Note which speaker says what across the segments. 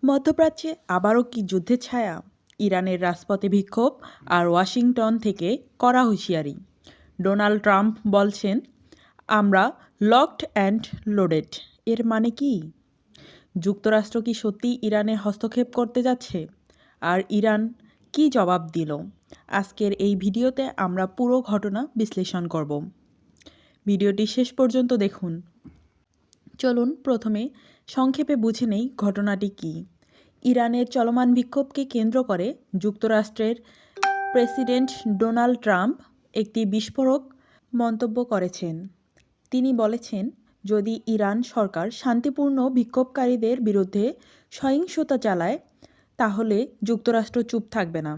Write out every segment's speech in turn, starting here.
Speaker 1: মধ্যপ্রাচ্যে আবারও কি যুদ্ধের ছায়া? ইরানের রাজপথে বিক্ষোভ আর ওয়াশিংটন থেকে কড়া হুঁশিয়ারি। ডোনাল্ড ট্রাম্প বলছেন, আমরা লকড অ্যান্ড লোডেড। এর মানে কি? যুক্তরাষ্ট্র কি সত্যি ইরানে হস্তক্ষেপ করতে যাচ্ছে? আর ইরান কি জবাব দিল? আজকের এই ভিডিওতে আমরা পুরো ঘটনা বিশ্লেষণ করব। ভিডিওটি শেষ পর্যন্ত দেখুন। চলুন প্রথমে সংক্ষেপে বুঝে নেই ঘটনাটি কী। ইরানের চলমান বিক্ষোভকে কেন্দ্র করে যুক্তরাষ্ট্রের প্রেসিডেন্ট ডোনাল্ড ট্রাম্প একটি বিস্ফোরক মন্তব্য করেছেন। তিনি বলেছেন, যদি ইরান সরকার শান্তিপূর্ণ বিক্ষোভকারীদের বিরুদ্ধে সহিংসতা চালায়, তাহলে যুক্তরাষ্ট্র চুপ থাকবে না।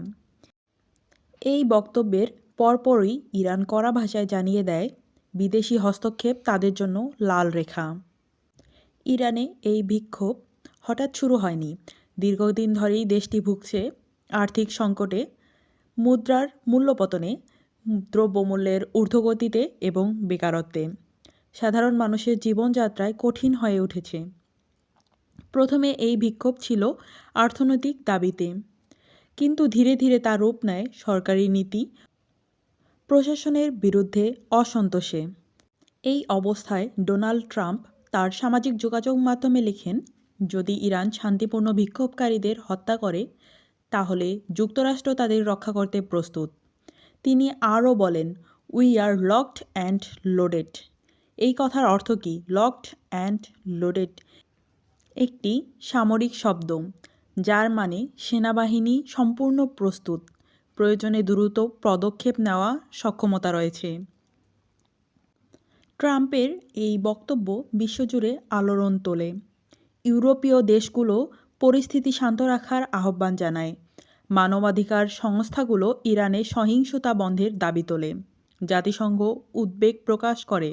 Speaker 1: এই বক্তব্যের পরপরই ইরান কড়া ভাষায় জানিয়ে দেয়, বিদেশি হস্তক্ষেপ তাদের জন্য লাল রেখা। ইরানে এই বিক্ষোভ হঠাৎ শুরু হয়নি। দীর্ঘদিন ধরেই দেশটি ভুগছে আর্থিক সংকটে, মুদ্রার মূল্যপতনে, দ্রব্যমূল্যের ঊর্ধ্বগতিতে এবং বেকারত্বে। সাধারণ মানুষের জীবনযাত্রায় কঠিন হয়ে উঠেছে। প্রথমে এই বিক্ষোভ ছিল অর্থনৈতিক দাবিতে, কিন্তু ধীরে ধীরে তা রূপ নেয় সরকারি নীতি, প্রশাসনের বিরুদ্ধে অসন্তোষে। এই অবস্থায় ডোনাল্ড ট্রাম্প তার সামাজিক যোগাযোগ মাধ্যমে লেখেন, যদি ইরান শান্তিপূর্ণ বিক্ষোভকারীদের হত্যা করে, তাহলে যুক্তরাষ্ট্র তাদের রক্ষা করতে প্রস্তুত। তিনি আরও বলেন, we are locked and loaded. এই কথার অর্থ কী? লকড অ্যান্ড লোডেড একটি সামরিক শব্দ, যার মানে সেনাবাহিনী সম্পূর্ণ প্রস্তুত, প্রয়োজনে দ্রুত পদক্ষেপ নেওয়া সক্ষমতা রয়েছে। ট্রাম্পের এই বক্তব্য বিশ্বজুড়ে আলোড়ন তোলে। ইউরোপীয় দেশগুলো পরিস্থিতি শান্ত রাখার আহ্বান জানায়। মানবাধিকার সংস্থাগুলো ইরানে সহিংসতা বন্ধের দাবি তোলে। জাতিসংঘ উদ্বেগ প্রকাশ করে।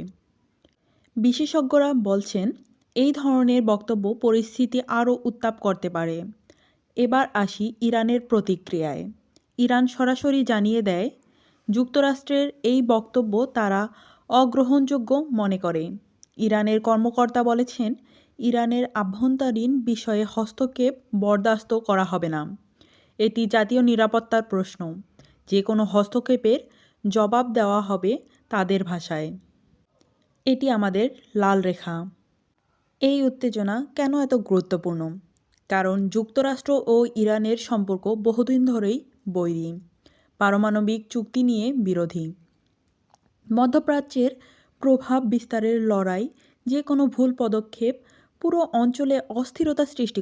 Speaker 1: বিশেষজ্ঞরা বলছেন, এই ধরনের বক্তব্য পরিস্থিতি আরও উত্তাপ করতে পারে। এবার আসি ইরানের প্রতিক্রিয়ায়। ইরান সরাসরি জানিয়ে দেয়, যুক্তরাষ্ট্রের এই বক্তব্য তারা অগ্রহণযোগ্য মনে করে। ইরানের কর্মকর্তা বলেছেন, ইরানের আভ্যন্তরীণ বিষয়ে হস্তক্ষেপ বরদাস্ত করা হবে না। এটি জাতীয় নিরাপত্তার প্রশ্ন। যে কোনো হস্তক্ষেপের জবাব দেওয়া হবে তাদের ভাষায়। এটি আমাদের লাল রেখা। এই উত্তেজনা কেন এত গুরুত্বপূর্ণ? কারণ যুক্তরাষ্ট্র ও ইরানের সম্পর্ক বহুদিন ধরেই বৈরী, পারমাণবিক চুক্তি নিয়ে বিরোধী। মধ্যপ্রাচ্যের প্রভাব বিস্তারের লড়াই, যে কোনো ভুল পদক্ষেপ পুরো অঞ্চলে অস্থিরতা সৃষ্টি